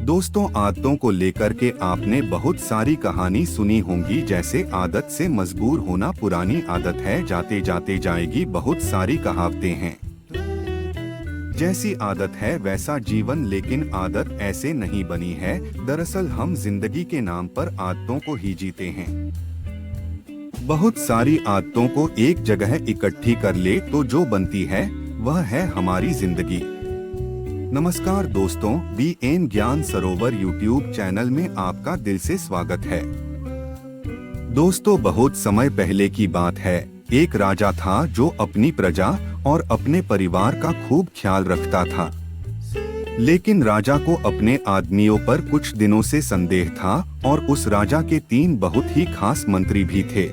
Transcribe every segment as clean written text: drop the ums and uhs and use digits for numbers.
दोस्तों, आदतों को लेकर के आपने बहुत सारी कहानी सुनी होंगी, जैसे आदत से मजबूर होना पुरानी आदत है, जाते जाते जाएगी। बहुत सारी कहावतें हैं, जैसी आदत है वैसा जीवन, लेकिन आदत ऐसे नहीं बनी है। दरअसल हम जिंदगी के नाम पर आदतों को ही जीते हैं। बहुत सारी आदतों को एक जगह इकट्ठी कर ले तो जो बनती है वह है हमारी जिंदगी। नमस्कार दोस्तों, BN ज्ञान सरोवर YouTube चैनल में आपका दिल से स्वागत है। दोस्तों, बहुत समय पहले की बात है। एक राजा था जो अपनी प्रजा और अपने परिवार का खूब ख्याल रखता था। लेकिन राजा को अपने आदमियों पर कुछ दिनों से संदेह था और उस राजा के 3 बहुत ही खास मंत्री भी थे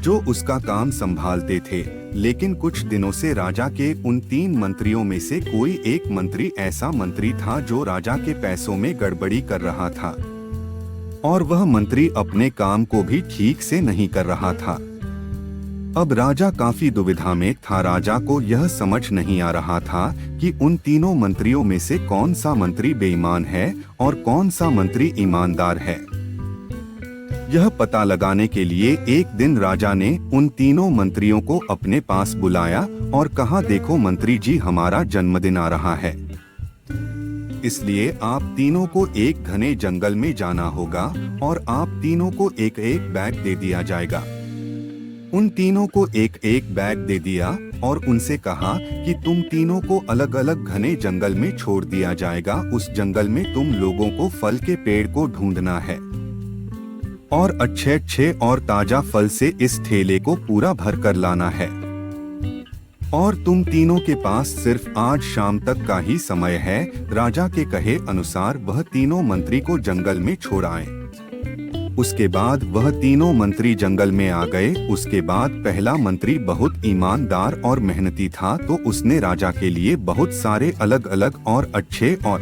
जो उसका काम संभालते थे। लेकिन कुछ दिनों से राजा के उन 3 मंत्रियों में से कोई एक मंत्री ऐसा मंत्री था जो राजा के पैसों में गड़बड़ी कर रहा था और वह मंत्री अपने काम को भी ठीक से नहीं कर रहा था। अब राजा काफी दुविधा में था। राजा को यह समझ नहीं आ रहा था कि उन तीनों मंत्रियों में से कौन सा मंत्री बेईमान है और कौन सा मंत्री ईमानदार है। यह पता लगाने के लिए एक दिन राजा ने उन तीनों मंत्रियों को अपने पास बुलाया और कहा, देखो मंत्री जी, हमारा जन्मदिन आ रहा है, इसलिए आप तीनों को एक घने जंगल में जाना होगा और आप तीनों को एक एक बैग दे दिया जाएगा। उन तीनों को एक एक बैग दे दिया और उनसे कहा कि तुम तीनों को अलग अलग घने जंगल में छोड़ दिया जाएगा। उस जंगल में तुम लोगों को फल के पेड़ को ढूंढना है और अच्छे और ताजा फल से इस ठेले को पूरा भर कर लाना है। और तुम तीनों के पास सिर्फ आज शाम तक का ही समय है। राजा के कहे अनुसार वह तीनों मंत्री को जंगल में छोड़ आए। उसके बाद वह तीनों मंत्री जंगल में आ गए। उसके बाद पहला मंत्री बहुत ईमानदार और मेहनती था, तो उसने राजा के लिए बहुत सारे अलग अलग और अच्छे और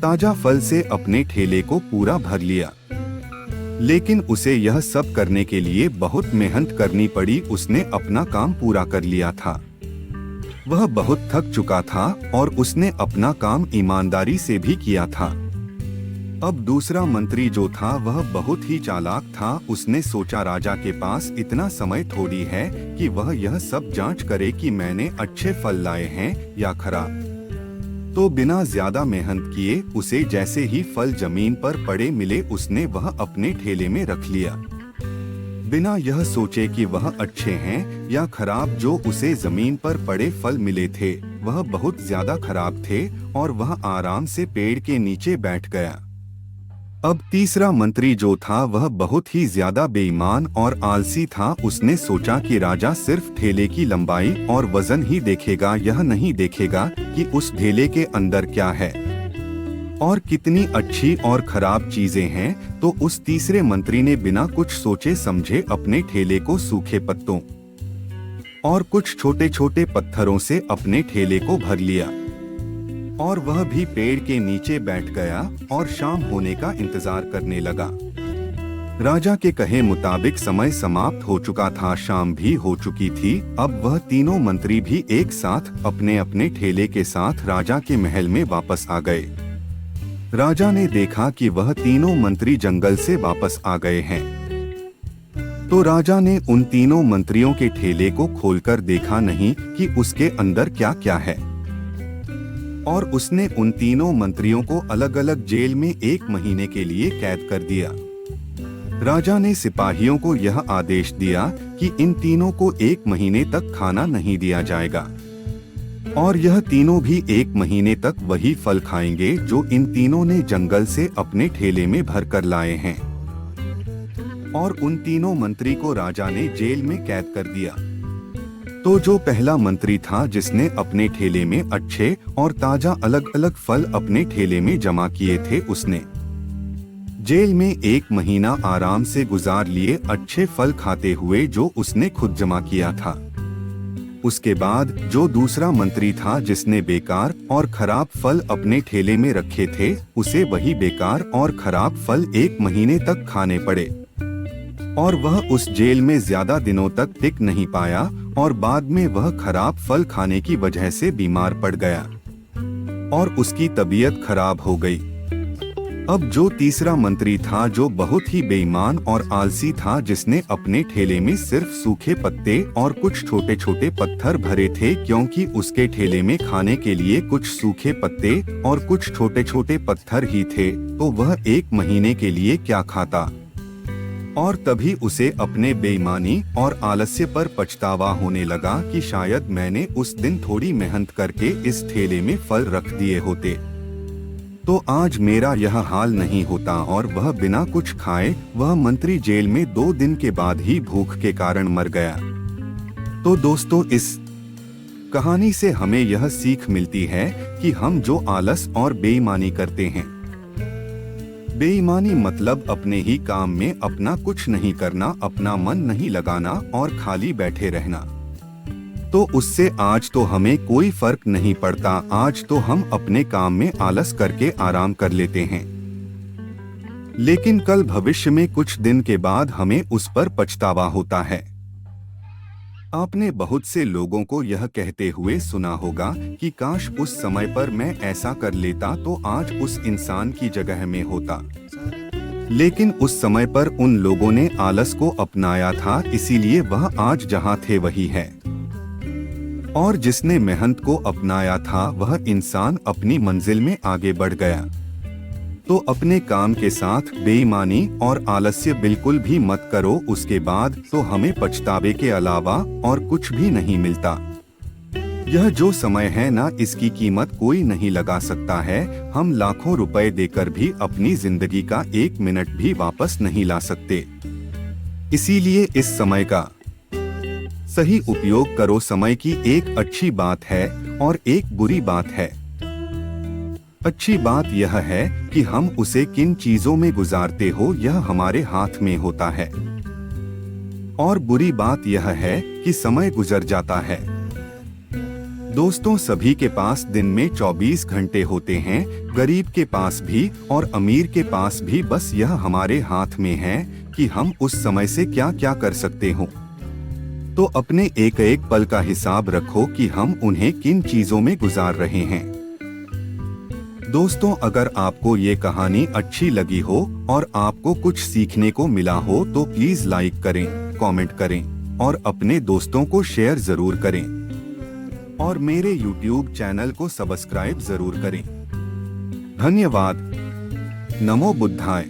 ताजा फल से अपने ठेले को पूरा भर लिया। लेकिन उसे यह सब करने के लिए बहुत मेहनत करनी पड़ी। उसने अपना काम पूरा कर लिया था। वह बहुत थक चुका था और उसने अपना काम ईमानदारी से भी किया था। अब दूसरा मंत्री जो था वह बहुत ही चालाक था। उसने सोचा राजा के पास इतना समय थोड़ी है कि वह यह सब जांच करे कि मैंने अच्छे फल लाए हैं या खराब। तो बिना ज्यादा मेहनत किए उसे जैसे ही फल जमीन पर पड़े मिले, उसने वह अपने ठेले में रख लिया, बिना यह सोचे कि वह अच्छे हैं या खराब। जो उसे जमीन पर पड़े फल मिले थे वह बहुत ज्यादा खराब थे और वह आराम से पेड़ के नीचे बैठ गया। अब तीसरा मंत्री जो था वह बहुत ही ज्यादा बेईमान और आलसी था। उसने सोचा कि राजा सिर्फ ठेले की लंबाई और वजन ही देखेगा, यह नहीं देखेगा कि उस ठेले के अंदर क्या है और कितनी अच्छी और खराब चीजें हैं। तो उस तीसरे मंत्री ने बिना कुछ सोचे समझे अपने ठेले को सूखे पत्तों और कुछ छोटे छोटे पत्थरों से अपने ठेले को भर लिया और वह भी पेड़ के नीचे बैठ गया और शाम होने का इंतजार करने लगा। राजा के कहे मुताबिक समय समाप्त हो चुका था, शाम भी हो चुकी थी। अब वह तीनों मंत्री भी एक साथ अपने अपने ठेले के साथ राजा के महल में वापस आ गए। राजा ने देखा कि वह तीनों मंत्री जंगल से वापस आ गए हैं। तो राजा ने उन तीनों मंत्रियों के ठेले को खोलकर देखा नहीं कि उसके अंदर क्या क्या है, और उसने उन तीनों मंत्रियों को अलग अलग जेल में 1 महीने के लिए कैद कर दिया। राजा ने सिपाहियों को यह आदेश दिया कि इन तीनों को 1 महीने तक खाना नहीं दिया जाएगा और यह तीनों भी 1 महीने तक वही फल खाएंगे जो इन तीनों ने जंगल से अपने ठेले में भर कर लाए हैं। और उन तीनों मंत्री को राजा ने जेल में कैद कर दिया। तो जो पहला मंत्री था जिसने अपने ठेले में अच्छे और ताजा अलग अलग फल अपने ठेले में जमा किए थे, उसने जेल में 1 महीना आराम से गुजार लिए, अच्छे फल खाते हुए जो उसने खुद जमा किया था। उसके बाद जो दूसरा मंत्री था जिसने बेकार और खराब फल अपने ठेले में रखे थे, उसे वही बेकार और खराब फल 1 महीने तक खाने पड़े और वह उस जेल में ज्यादा दिनों तक टिक नहीं पाया और बाद में वह खराब फल खाने की वजह से बीमार पड़ गया। और उसकी तबीयत खराब हो गई। अब जो तीसरा मंत्री था, जो बहुत ही बेईमान और आलसी था, जिसने अपने ठेले में सिर्फ सूखे पत्ते और कुछ छोटे छोटे पत्थर भरे थे, क्योंकि उसके ठेले में खाने के लिए कुछ सूखे पत्ते और कुछ छोटे छोटे पत्थर ही थे, तो वह 1 महीने के लिए क्या खाता। और तभी उसे अपने बेईमानी और आलस्य पर पछतावा होने लगा कि शायद मैंने उस दिन थोड़ी मेहनत करके इस ठेले में फल रख दिए होते, तो आज मेरा यह हाल नहीं होता। और वह बिना कुछ खाए वह मंत्री जेल में 2 दिन के बाद ही भूख के कारण मर गया। तो दोस्तों, इस कहानी से हमें यह सीख मिलती है कि हम जो आलस और बेईमानी करते हैं, बेईमानी मतलब अपने ही काम में अपना कुछ नहीं करना, अपना मन नहीं लगाना और खाली बैठे रहना, तो उससे आज तो हमें कोई फर्क नहीं पड़ता। आज तो हम अपने काम में आलस करके आराम कर लेते हैं, लेकिन कल भविष्य में कुछ दिन के बाद हमें उस पर पछतावा होता है। आपने बहुत से लोगों को यह कहते हुए सुना होगा कि काश उस समय पर मैं ऐसा कर लेता तो आज उस इंसान की जगह में होता। लेकिन उस समय पर उन लोगों ने आलस को अपनाया था, इसीलिए वह आज जहां थे वही है। और जिसने मेहनत को अपनाया था, वह इंसान अपनी मंजिल में आगे बढ़ गया। तो अपने काम के साथ बेईमानी और आलस्य बिल्कुल भी मत करो, उसके बाद तो हमें पछतावे के अलावा और कुछ भी नहीं मिलता। यह जो समय है ना, इसकी कीमत कोई नहीं लगा सकता है। हम लाखों रुपए देकर भी अपनी जिंदगी का 1 मिनट भी वापस नहीं ला सकते। इसीलिए इस समय का सही उपयोग करो। समय की एक अच्छी बात है और एक बुरी बात है। अच्छी बात यह है कि हम उसे किन चीजों में गुजारते हो, यह हमारे हाथ में होता है। और बुरी बात यह है कि समय गुजर जाता है। दोस्तों, सभी के पास दिन में 24 घंटे होते हैं, गरीब के पास भी और अमीर के पास भी। बस यह हमारे हाथ में है कि हम उस समय से क्या क्या कर सकते हो। तो अपने एक एक पल का हिसाब रखो कि हम उन्हें किन चीजों में गुजार रहे हैं। दोस्तों, अगर आपको ये कहानी अच्छी लगी हो और आपको कुछ सीखने को मिला हो तो प्लीज लाइक करें, कमेंट करें और अपने दोस्तों को शेयर जरूर करें। और मेरे YouTube चैनल को सब्सक्राइब जरूर करें। धन्यवाद। नमो बुद्धाय।